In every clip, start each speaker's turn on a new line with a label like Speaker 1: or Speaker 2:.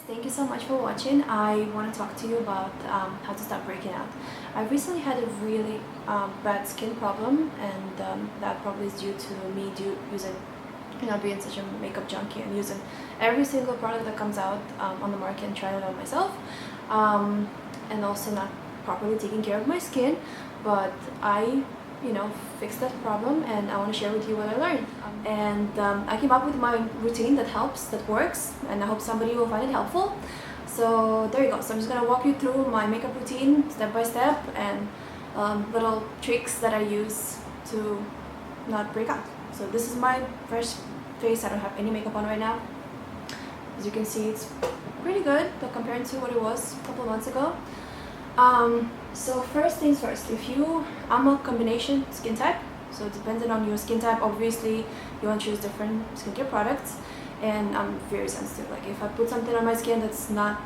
Speaker 1: Thank you so much for watching. I want to talk to you about how to stop breaking out. I recently had a really bad skin problem, and that probably is due to me using, being such a makeup junkie and using every single product that comes out on the market and trying it on myself, and also not properly taking care of my skin. But I fixed that problem, and I want to share with you what I learned. I came up with my routine that helps, that works, and I hope somebody will find it helpful. So there you go. So I'm just going to walk you through my makeup routine step by step, and little tricks that I use to not break out. So this is my fresh face. I don't have any makeup on right now. As you can see, it's pretty good compared to what it was a couple of months ago. So first things first, I'm a combination skin type, so depending on your skin type, obviously you want to choose different skincare products, and I'm very sensitive. Like if I put something on my skin that's not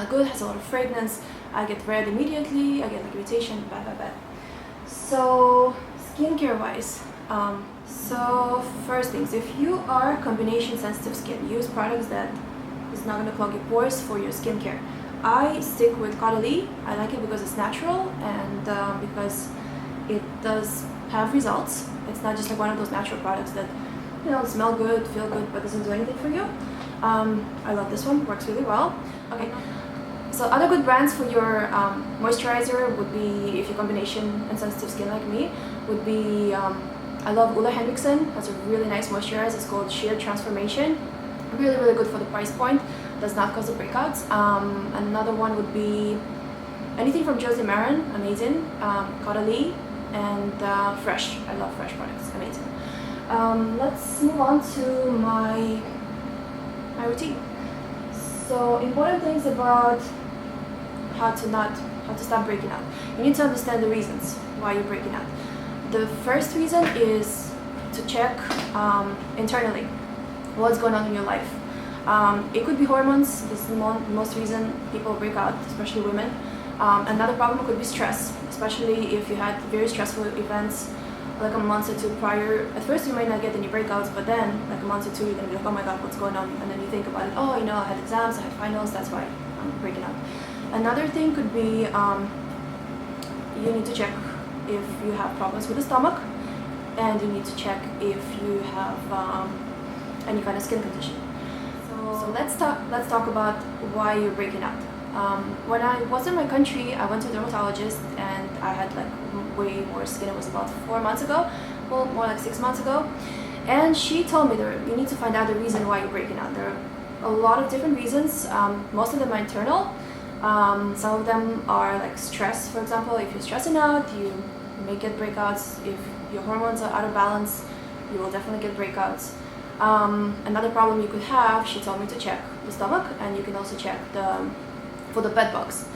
Speaker 1: good, has a lot of fragrance, I get red immediately, I get like irritation, bad. So skincare wise, so first things, if you are combination sensitive skin, use products that is not going to clog your pores for your skincare. I stick with Caudalie. I like it because it's natural and because it does have results. It's not just like one of those natural products that smell good, feel good, but doesn't do anything for you. I love this one, works really well. Okay, so other good brands for your moisturizer would be, if you're combination and sensitive skin like me, would be, I love Ole Henriksen. Has a really nice moisturizer. It's called Sheer Transformation. Really good for the price point. Does not cause the breakouts. Another one would be anything from Josie Maran, amazing. Caudalie and Fresh. I love Fresh products, amazing. Let's move on to my routine. So important things about how to stop breaking out. You need to understand the reasons why you're breaking out. The first reason is to check internally what's going on in your life. It could be hormones. This is the most reason people break out, especially women. Another problem could be stress, especially if you had very stressful events like a month or two prior. At first you might not get any breakouts, but then like a month or two you're going to be like, oh my god, what's going on? And then you think about it, oh, I had exams, I had finals, that's why I'm breaking out. Another thing could be you need to check if you have problems with the stomach, and you need to check if you have any kind of skin condition. So let's talk about why you're breaking out. When I was in my country, I went to a dermatologist, and I had like way worse skin. It was about 4 months ago, well, more like 6 months ago, and she told me that you need to find out the reason why you're breaking out. There are a lot of different reasons. Most of them are internal. Some of them are like stress. For example, if you're stressing out, you may get breakouts. If your hormones are out of balance, you will definitely get breakouts. Another problem you could have, she told me to check the stomach, and you can also check for the bed bugs.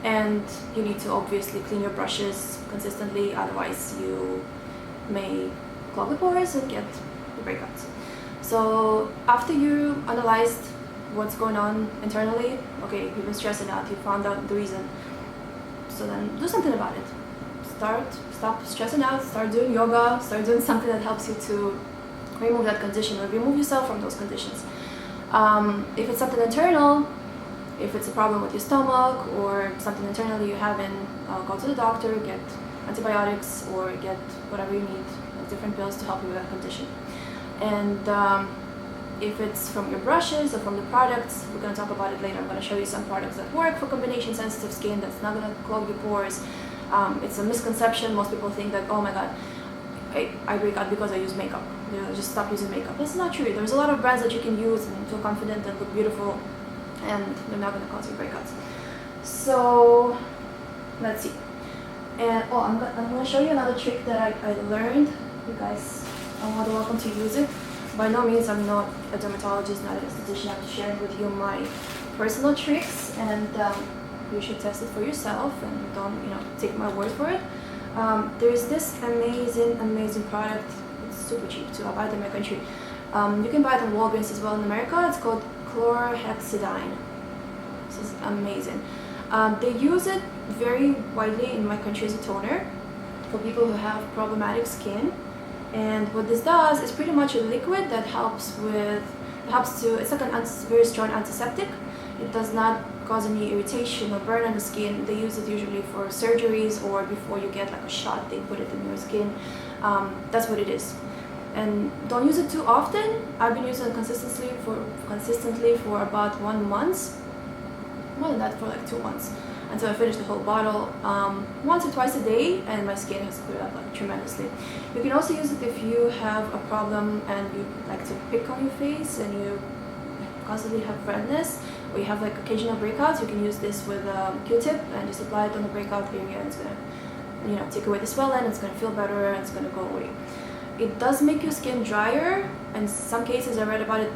Speaker 1: And you need to obviously clean your brushes consistently, otherwise you may clog the pores and get the breakouts. So after you analyzed what's going on internally, okay, you've been stressing out, you found out the reason, so then do something about it. Stop stressing out, start doing yoga, start doing something that helps you to remove that condition or remove yourself from those conditions. If it's something internal, if it's a problem with your stomach or something internally you haven't, go to the doctor, get antibiotics, or get whatever you need, different pills to help you with that condition. And if it's from your brushes or from the products, we're going to talk about it later. I'm going to show you some products that work for combination sensitive skin, that's not going to clog your pores. It's a misconception. Most people think that, oh my god, I break out because I use makeup. Just stop using makeup. That's not true. There's a lot of brands that you can use and feel confident and look beautiful, and they're not going to cause you breakouts. So let's see. And I'm going to show you another trick that I learned. You guys are more than welcome to use it. By no means I'm not a dermatologist, not an esthetician. I'm sharing with you my personal tricks, and you should test it for yourself and don't take my word for it. There's this amazing product. It's super cheap too. I buy it in my country. You can buy it in Walgreens as well in America. It's called Chlorhexidine. This is amazing. They use it very widely in my country as a toner for people who have problematic skin. And what this does is pretty much a liquid that helps with helps to, it's like a very strong antiseptic. It does not cause any irritation or burn on the skin. They use it usually for surgeries or before you get like a shot, they put it in your skin. That's what it is. And don't use it too often. I've been using it consistently for about 1 month, more than that, for like 2 months, until I finished the whole bottle, once or twice a day, and my skin has cleared up like tremendously. You can also use it if you have a problem and you like to pick on your face and you constantly have redness, or you have like occasional breakouts. You can use this with a Q-tip and just apply it on the breakout area, and it's gonna, you know, take away the swelling. It's gonna feel better, and it's gonna go away. It does make your skin drier, and in some cases I read about it,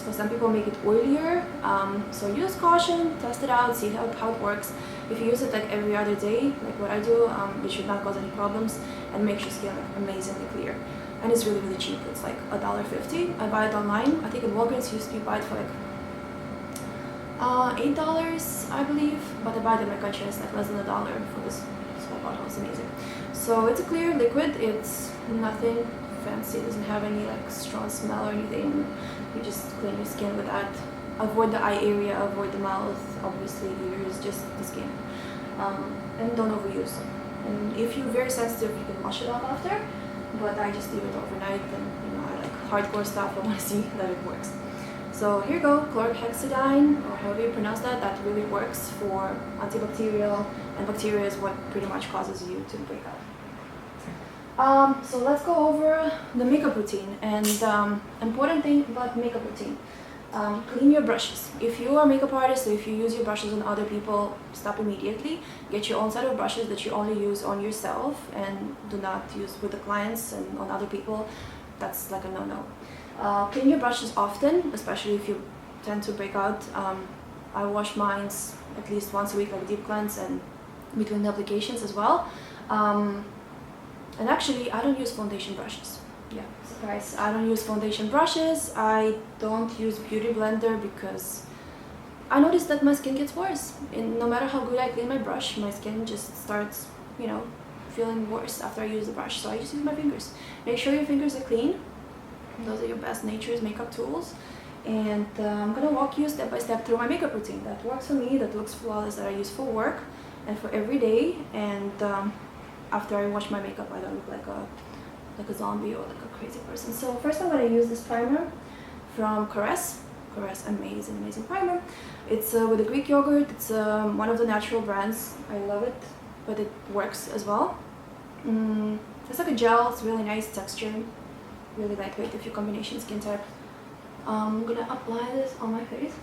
Speaker 1: for some people make it oilier. So use caution, test it out, see how it works. If you use it like every other day, like what I do, it should not cause any problems and makes your skin like amazingly clear. And it's really, really cheap. It's like $1.50. I buy it online. I think in Walgreens you buy it for like $8, I believe, but I buy it in my country. It's like less than $1 for this small bottle. It's amazing. So it's a clear liquid. It's nothing fancy. It doesn't have any like strong smell or anything. You just clean your skin with that. Avoid the eye area, avoid the mouth, obviously ears, just the skin. And don't overuse. And if you're very sensitive, you can wash it off after, but I just leave it overnight, and you know, I like hardcore stuff. I want to see that it works. So here you go, Chlorhexidine, or however you pronounce that. That really works for antibacterial, and bacteria is what pretty much causes you to break out. So let's go over the makeup routine, and important thing about makeup routine. Clean your brushes. If you are a makeup artist, or if you use your brushes on other people, stop immediately. Get your own set of brushes that you only use on yourself, and do not use with the clients and on other people. That's like a no-no. Clean your brushes often, especially if you tend to break out. I wash mine at least once a week, like deep cleanse, and between the applications as well. And actually, I don't use foundation brushes. Yeah, surprise. I don't use foundation brushes. I don't use beauty blender because I noticed that my skin gets worse. And no matter how good I clean my brush, my skin just starts, you know, feeling worse after I use the brush. So I just use my fingers. Make sure your fingers are clean. Those are your best nature's makeup tools. And I'm gonna walk you step by step through my makeup routine that works for me, that looks flawless, that I use for work and for every day. And after I wash my makeup, I don't look like a zombie or like a crazy person. So first I'm going to use this primer from Korres. Korres, amazing primer. It's with a Greek yogurt. It's one of the natural brands. I love it, but it works as well. It's like a gel. It's really nice texture, really lightweight if you're combination skin type. I'm going to apply this on my face.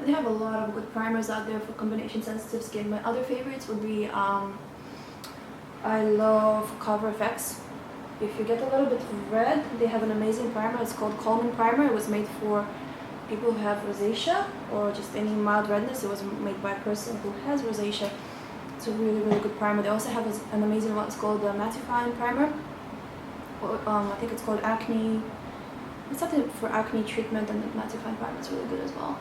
Speaker 1: They have a lot of good primers out there for combination sensitive skin. My other favorites would be, I love CoverFX. If you get a little bit red, they have an amazing primer. It's called Coleman Primer. It was made for people who have rosacea or just any mild redness. It was made by a person who has rosacea. It's a really, really good primer. They also have an amazing one. It's called the Mattifying Primer. I think it's called Acne. It's something for acne treatment, and the Mattifying Primer is really good as well.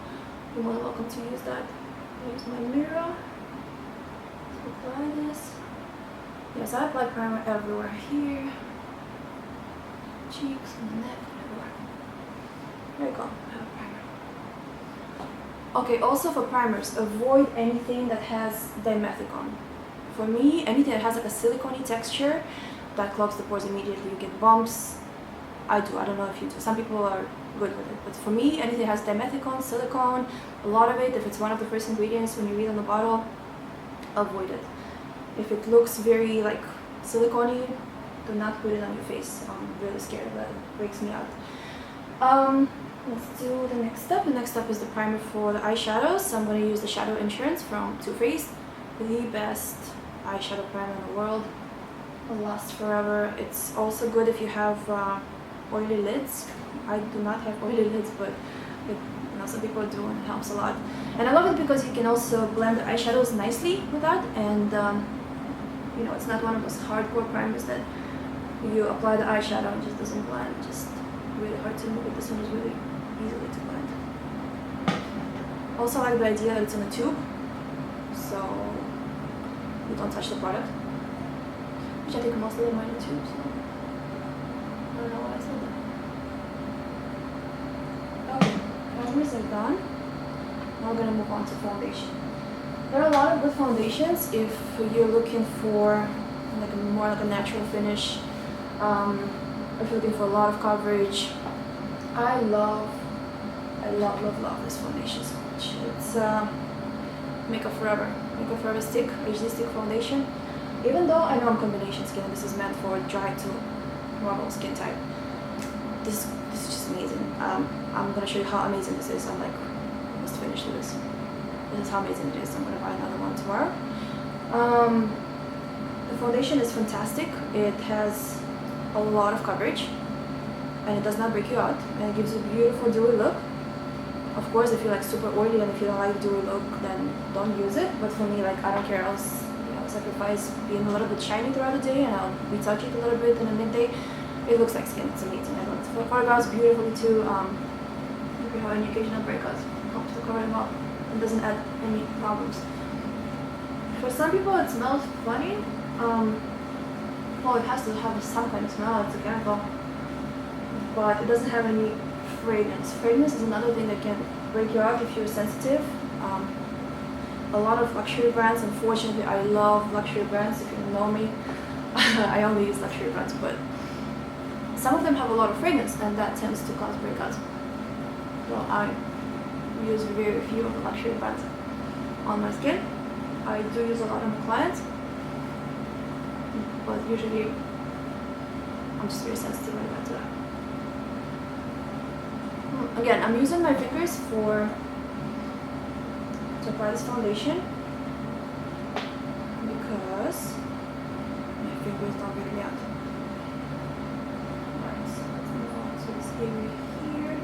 Speaker 1: You're more than welcome to use that. Here's my mirror. Let's apply this. Yes, I apply primer everywhere. Here, cheeks, on the neck, everywhere. There you go. I have primer. Okay, also for primers, avoid anything that has dimethicone. For me, anything that has like a silicone texture, that clogs the pores immediately. You get bumps. I do. I don't know if you do. Some people are good with it, but for me, anything that has dimethicone, silicone, a lot of it, if it's one of the first ingredients when you read on the bottle, avoid it. If it looks very like silicone-y, do not put it on your face. I'm really scared that it breaks me out. Let's do the next step. The next step is the primer for the eyeshadows. I'm going to use the Shadow Insurance from Too Faced, the best eyeshadow primer in the world. It'll last forever. It's also good if you have oily lids. I do not have oily lids, but some people do, and it helps a lot. And I love it because you can also blend the eyeshadows nicely with that, and you know, it's not one of those hardcore primers that you apply the eyeshadow and just doesn't blend. Just really hard to move it. This one is really easily to blend. Also, I like the idea that it's in a tube, so you don't touch the product, which I think most of them might do too, so I don't know why I said that. Okay, primers are done. Now we're gonna move on to foundation. There are a lot of good foundations if you're looking for like more like a natural finish, if you're looking for a lot of coverage. I love this foundation so much. It's Makeup Forever Stick, HD Stick Foundation. Even though I know I'm combination skin and this is meant for dry to normal skin type, this is just amazing. I'm gonna show you how amazing this is. I'm like almost finished with this. This is how amazing it is. I'm gonna buy another one tomorrow. The foundation is fantastic. It has a lot of coverage and it does not break you out, and it gives you a beautiful dewy look. Of course, if you're like super oily and if you don't like dewy look, then don't use it. But for me, like I don't care. I'll sacrifice being a little bit shiny throughout the day and I'll retouch it a little bit in the midday. It looks like skin. It's amazing. I love it. Photographs beautifully too. If you have any occasional breakouts, it helps to cover them up and doesn't add any problems. For some people, it smells funny. Well, it has to have some kind of smell. It's a chemical, but it doesn't have any fragrance. Fragrance is another thing that can break you out if you're sensitive. A lot of luxury brands, unfortunately, I love luxury brands. If you know me, I only use luxury brands, but some of them have a lot of fragrance and that tends to cause breakouts. So I use very few of the luxury brands on my skin. I do use a lot on my clients, but usually I'm just very sensitive when it comes to that. Again, I'm using my fingers to apply this foundation because my fingers don't get me out. Alright, so let's move on to this area here.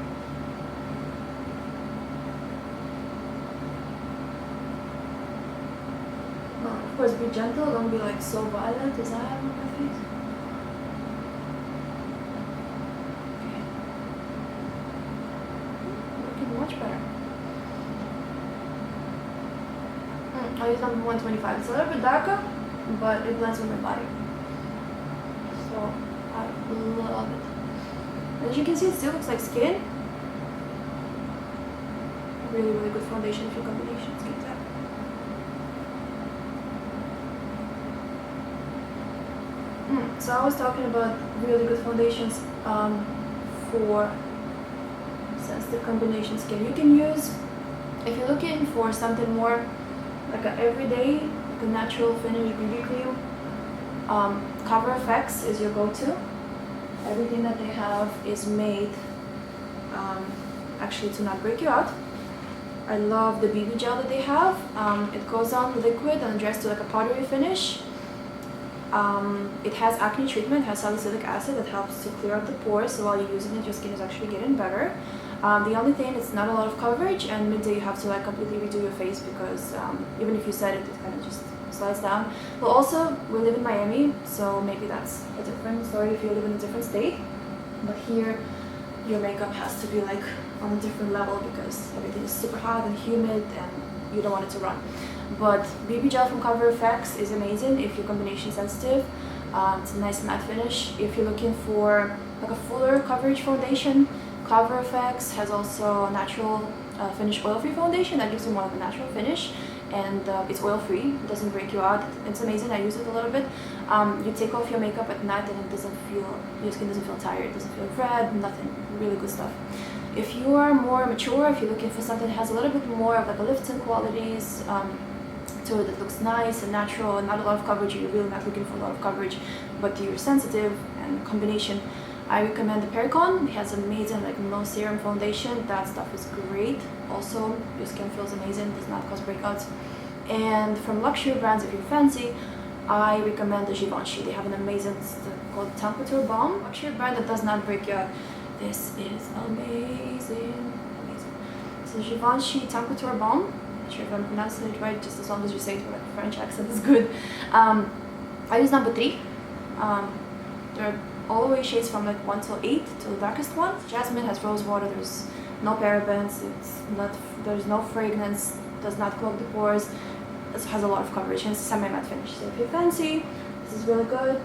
Speaker 1: Of course, be gentle, don't be like so violent as I am on my face. Okay. Looking much better. I use number 125. It's a little bit darker, but it blends with my body. So I love it. And as you can see, it still looks like skin. Really, really good foundation for combination skin type. So I was talking about really good foundations for sensitive combination skin. You can use, if you're looking for something more like an everyday, like a natural finish BB cream, Cover FX is your go-to. Everything that they have is made actually to not break you out. I love the BB gel that they have. It goes on liquid and dries to like a powdery finish. It has acne treatment, has salicylic acid that helps to clear out the pores, so while you're using it, your skin is actually getting better. The only thing, it's not a lot of coverage, and midday you have to like completely redo your face because even if you set it, it kind of just slides down. But also, we live in Miami, so maybe that's a different story if you live in a different state. But here, your makeup has to be like on a different level because everything is super hot and humid and you don't want it to run. But BB gel from Cover FX is amazing if you're combination sensitive. It's a nice matte finish. If you're looking for like a fuller coverage foundation, Cover FX has also a natural finish oil-free foundation that gives you more of a natural finish, and it's oil-free. It doesn't break you out. It's amazing. I use it a little bit. You take off your makeup at night and it doesn't feel, your skin doesn't feel tired. It doesn't feel red. Nothing. Really good stuff. If you are more mature, if you're looking for something that has a little bit more of like a lifting qualities to it that looks nice and natural and not a lot of coverage, you're really not looking for a lot of coverage, but you're sensitive and combination, I recommend the Pericon. It has amazing like no serum foundation. That stuff is great. Also, your skin feels amazing, does not cause breakouts. And from luxury brands, if you're fancy, I recommend the Givenchy. They have an amazing called Couture Balm. Luxury brand that does not break you out. This is amazing. Amazing. So Givenchy Couture Balm. Not sure if I'm pronouncing it right, just as long as you say it with like a French accent is good. I use number 3. There are all the way shades from like 1 till 8 to the darkest one. Jasmine has rose water. There's no parabens. It's not. There's no fragrance. Does not clog the pores. it has a lot of coverage and it's semi-matte finish. So if you're fancy, this is really good.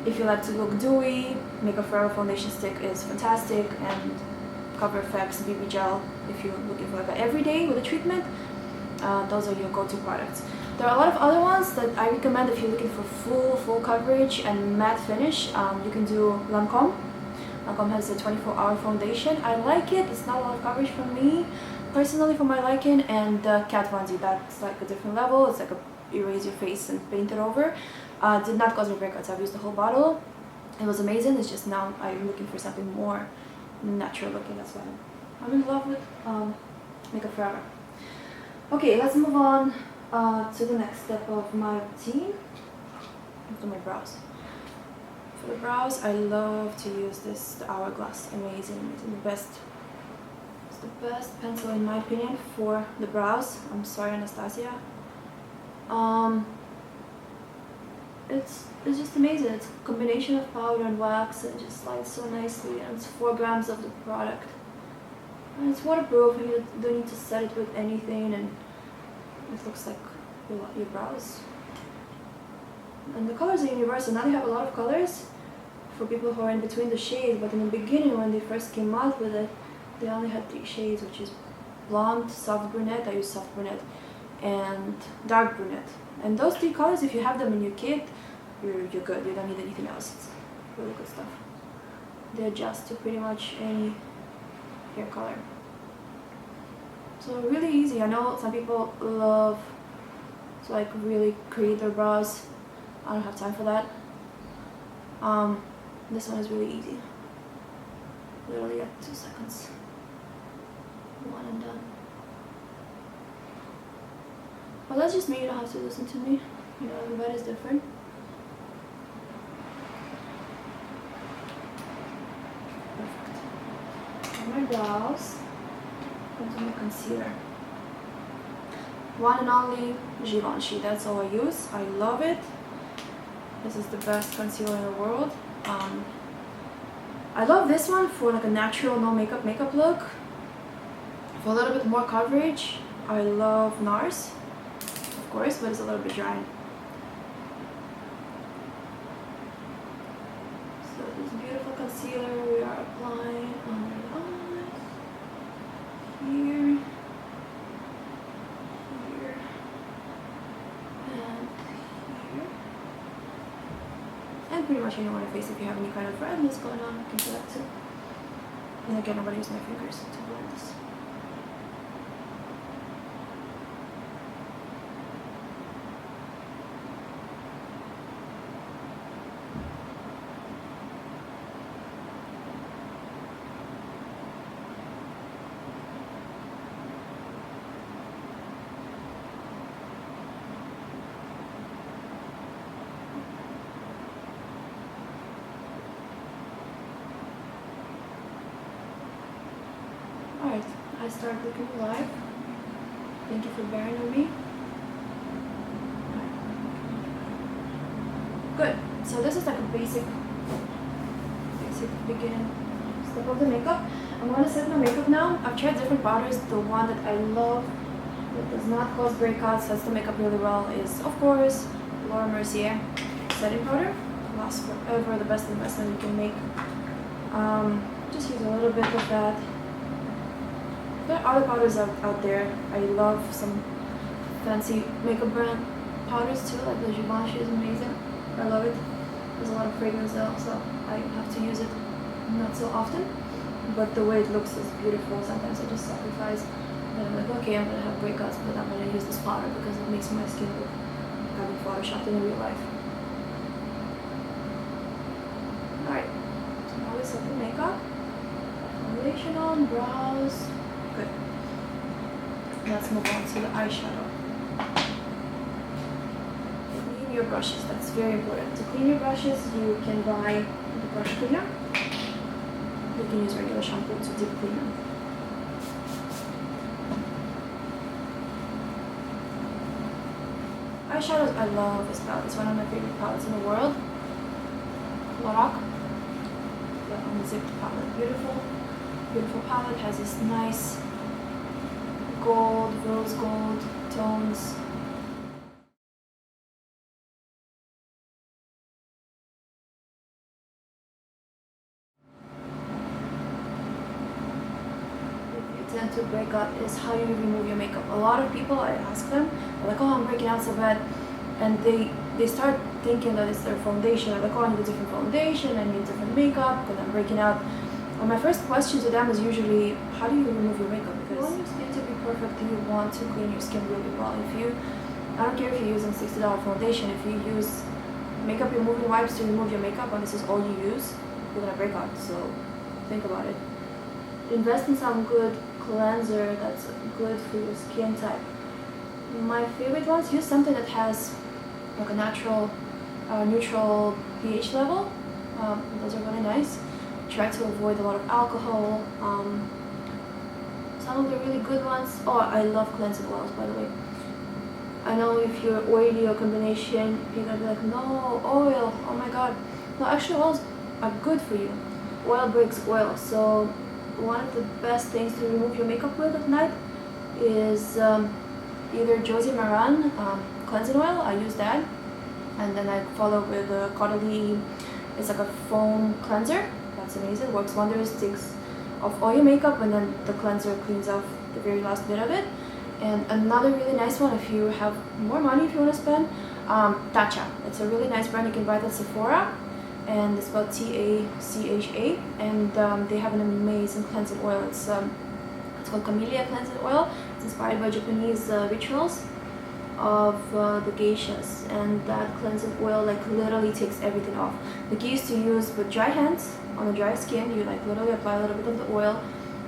Speaker 1: If you like to look dewy, Makeup Forever foundation stick is fantastic, and Cover FX BB gel if you're looking for like an everyday with a treatment. Those are your go-to products. There are a lot of other ones that I recommend if you're looking for full coverage and matte finish. You can do Lancome. Lancome has a 24-hour foundation. I like it. It's not a lot of coverage for me, personally, for my liking. And Kat Von D, that's like a different level. It's like erase your face and paint it over. Did not cause me breakouts. I've used the whole bottle. It was amazing. It's just now I'm looking for something more natural looking. That's why I'm in love with Makeup Forever. Okay, let's move on to the next step of my routine. To my brows. For the brows, I love to use this, the Hourglass. Amazing, the best. It's the best pencil in my opinion for the brows. I'm sorry, Anastasia. It's just amazing. It's a combination of powder and wax, and just slides so nicely. And it's 4 grams of the product. And it's waterproof, and you don't need to set it with anything, and it looks like your brows. And the colors are universal. Now they have a lot of colors for people who are in between the shades, but in the beginning when they first came out with it, they only had 3 shades, which is blonde, soft brunette, I use soft brunette, and dark brunette. And those 3 colors, if you have them in your kit, you're good. You don't need anything else. It's really good stuff. They adjust to pretty much any hair color. So really easy. I know some people love to like really create their brows. I don't have time for that. This one is really easy. Literally at 2 seconds. 1 and done. Well, that's just me. You don't have to listen to me. You know, everybody's different. Perfect. For my brows, I'm going to concealer. One and only Givenchy. That's all I use. I love it. This is the best concealer in the world. I love this one for like a natural no makeup look. For a little bit more coverage, I love Noir's, of course, but it's a little bit dry. So this beautiful concealer we are applying on the eyes, here, here, and here. And pretty much anywhere on your face. If you have any kind of redness going on, you can do that too. And again, I'm going to use my fingers to blend this. Alright, I start looking live. Thank you for bearing with me. Good. So this is like a basic beginning step of the makeup. I'm going to set my makeup now. I've tried different powders. The one that I love that does not cause breakouts, sets the makeup really well, is of course Laura Mercier setting powder. Lasts forever, the best investment you can make. Just use a little bit of that. There are other powders out there. I love some fancy makeup brand powders too, like the Givenchy is amazing. I love it. There's a lot of fragrance though, so I have to use it not so often. But the way it looks is beautiful. Sometimes I just sacrifice and I'm like, okay, I'm gonna have breakouts, but I'm gonna use this powder because it makes my skin look like I've been photoshopped in real life. Alright, so now we set the makeup. Foundation on, brows. Good. Let's move on to the eyeshadow. Clean your brushes. That's very important. To clean your brushes, you can buy the brush cleaner. You can use regular shampoo to deep clean them. Eyeshadows, I love this palette. It's one of my favorite palettes in the world. Lorac. The Unzipped palette. Beautiful. Beautiful palette. Has this nice gold, rose gold tones. Tend to break out is how you remove your makeup. A lot of people, I ask them, they're like, oh, I'm breaking out so bad, and they start thinking that it's their foundation. They're like, oh, I need a different foundation, I need different makeup because I'm breaking out. And my first question to them is usually, how do you remove your makeup? Because you want your skin to be perfect, you want to clean your skin really well. I don't care if you're using $60 foundation, if you use makeup removing wipes to remove your makeup and this is all you use, you're gonna break out. So think about it. Invest in some good cleanser that's good for your skin type. My favorite ones, use something that has like a natural neutral pH level. Those are really nice. Try to avoid a lot of alcohol. Some of the really good ones, oh, I love cleansing oils, by the way. I know if you're oily or combination, you're gonna be like, no, oil, oh my god. No, actually oils are good for you. Oil breaks oil, so one of the best things to remove your makeup with at night is either Josie Maran cleansing oil. I use that, and then I follow with Caudalie. It's like a foam cleanser. That's amazing. Works wonders. Takes off all your makeup, and then the cleanser cleans off the very last bit of it. And another really nice one, if you have more money, if you want to spend, Tatcha. It's a really nice brand. You can buy it at Sephora. And it's spelled T-A-C-H-A, and they have an amazing cleansing oil. It's called Camellia cleansing oil. It's inspired by Japanese rituals of the geishas, and that cleansing oil like literally takes everything off. The key is to use with dry hands on a dry skin. You like literally apply a little bit of the oil,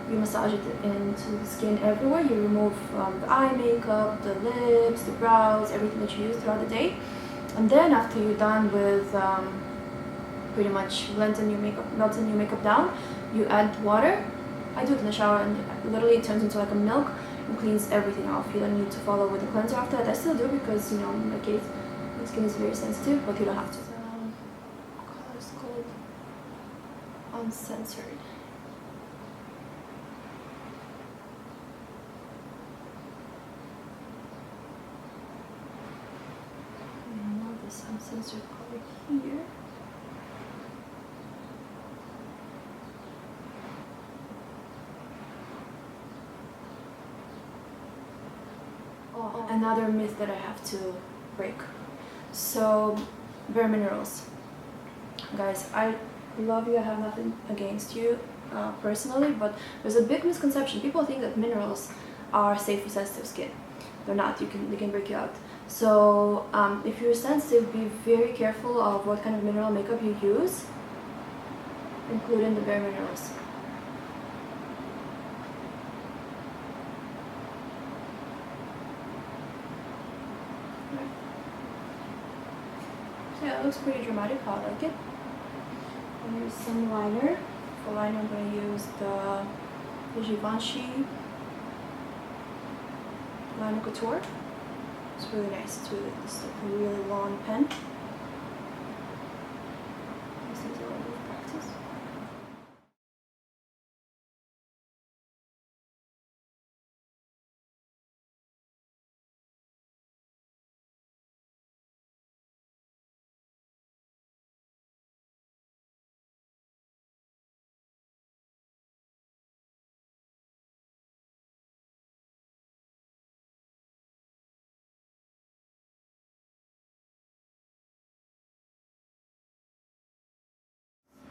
Speaker 1: you massage it into the skin everywhere. You remove the eye makeup, the lips, the brows, everything that you use throughout the day, and then after you're done with pretty much melting your makeup down, you add water. I do it in the shower, and literally it turns into like a milk and cleans everything off. You don't need to follow with the cleanser after that. I still do because, you know, in my case, my skin is very sensitive, but you don't have to. Color is called Uncensored. I love this uncensored color here. Another myth that I have to break. So, bare minerals. Guys, I love you, I have nothing against you personally, but there's a big misconception. People think that minerals are safe for sensitive skin. They're not. They can break you out. So, if you're sensitive, be very careful of what kind of mineral makeup you use, including the bare minerals. Yeah, it looks pretty dramatic. I like it. And here's some liner. For liner, I'm going to use the Givenchy Liner Couture. It's really nice. It's like a really long pen. This needs a little bit of practice.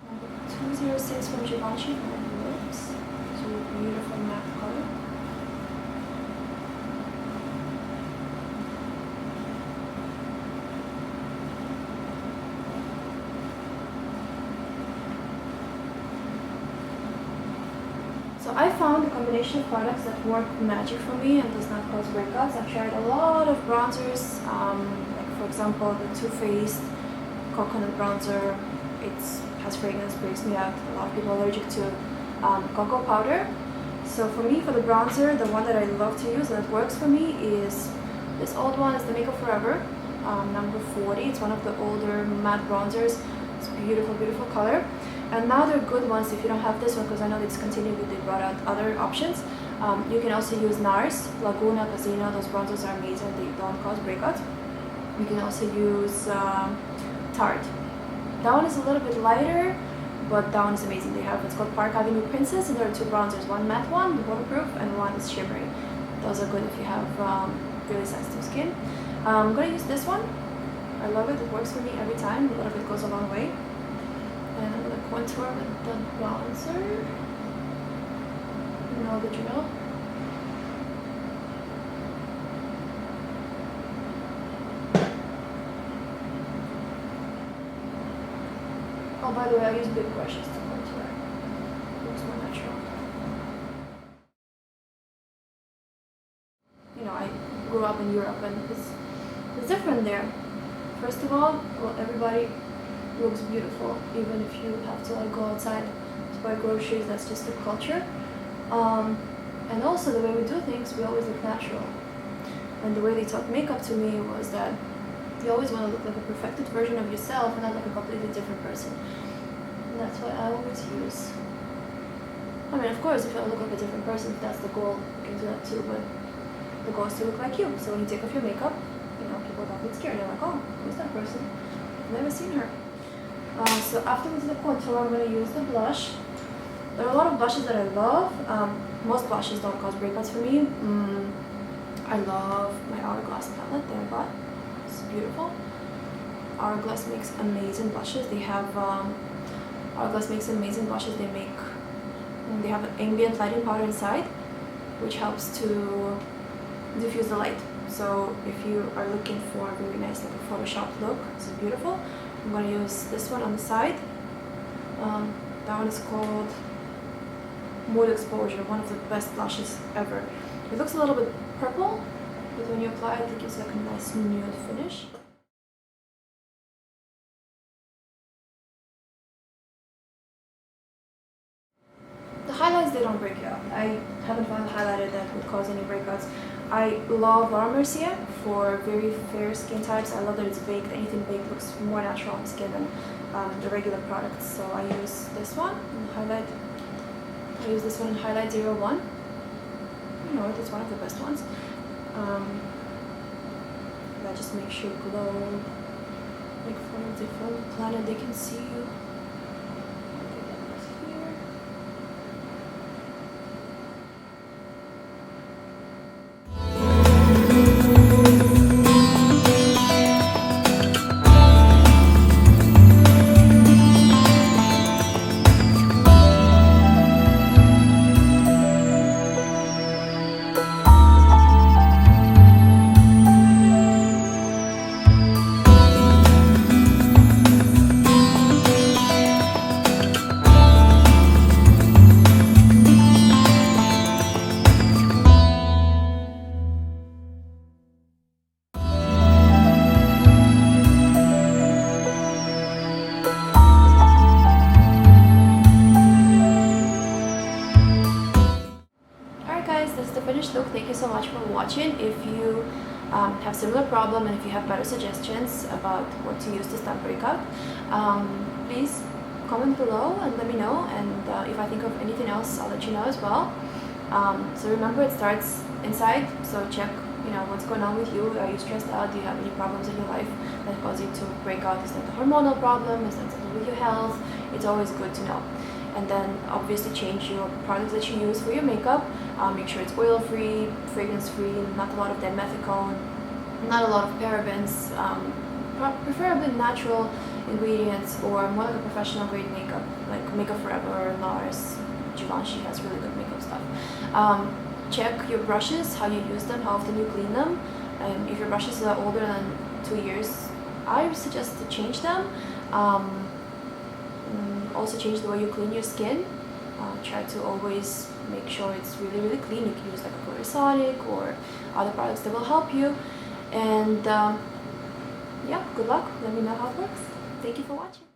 Speaker 1: Number 206 from Givenchy for my lips. It's a beautiful matte color. So I found a combination of products that work magic for me and does not cause breakouts. I've tried a lot of bronzers, like for example the Too Faced coconut bronzer. It has fragrance, breaks me out. A lot of people are allergic to cocoa powder. So for me, for the bronzer, the one that I love to use and that works for me is this old one. Is the Makeup Forever number 40. It's one of the older matte bronzers. It's beautiful, beautiful color. And now they're good ones if you don't have this one, because I know they discontinued, but they brought out other options. You can also use NARS, Laguna, Casino. Those bronzers are amazing. They don't cause breakouts. You can also use Tarte. That one is a little bit lighter, but that one is amazing. They have, it's called Park Avenue Princess, and there are two bronzers, one matte one, the waterproof, and one is shimmery. Those are good if you have really sensitive skin. I'm going to use this one. I love it. It works for me every time. A little bit goes a long way. And I'm going to contour with the bronzer. You know the drill. Oh, by the way, I use big brushes to contour. It looks more natural. You know, I grew up in Europe, and it's different there. First of all, well, everybody looks beautiful, even if you have to like go outside to buy groceries. That's just the culture. And also the way we do things, we always look natural. And the way they taught makeup to me was that you always want to look like a perfected version of yourself and not like a completely different person. And that's why I always use. I mean, of course, if I look like a different person, if that's the goal, you can do that too, but the goal is to look like you. So when you take off your makeup, you know, people don't get scared. They're like, oh, who's that person? I've never seen her. So after we do the contour, I'm going to use the blush. There are a lot of blushes that I love. Most blushes don't cause breakouts for me. I love my Hourglass palette that I bought. It's beautiful. Hourglass makes amazing blushes. They have Hourglass makes amazing blushes. They have an ambient lighting powder inside, which helps to diffuse the light. So if you are looking for a very nice like a Photoshop look, it's beautiful. I'm going to use this one on the side. That one is called Mood Exposure, one of the best blushes ever. It looks a little bit purple, but when you apply it, it gives like a nice nude finish. The highlights, they don't break you out. I haven't found a highlighter that would cause any breakouts. I love Mercier for very fair skin types. I love that it's baked. Anything baked looks more natural on skin than the regular products. So I use this one in highlight. I use this one in highlight 01. You know, it's one of the best ones. That just makes you glow like from a different planet. They can see you. Look, thank you so much for watching. If you have similar problem and if you have better suggestions about what to use to stop breakout, please comment below and let me know, and if I think of anything else, I'll let you know as well. So remember, it starts inside, so check what's going on with you. Are you stressed out? Do you have any problems in your life that cause you to break out? Is that a hormonal problem? Is that something with your health? It's always good to know. And then obviously change your products that you use for your makeup. Make sure it's oil-free, fragrance-free, not a lot of dimethicone, not a lot of parabens, preferably natural ingredients, or more like a professional grade makeup, like Makeup Forever, NARS, Givenchy has really good makeup stuff. Check your brushes, how you use them, how often you clean them. If your brushes are older than 2 years, I suggest to change them. Also change the way you clean your skin. Try to always make sure it's really, really clean. You can use like a Korres or other products that will help you. And yeah, good luck. Let me know how it works. Thank you for watching.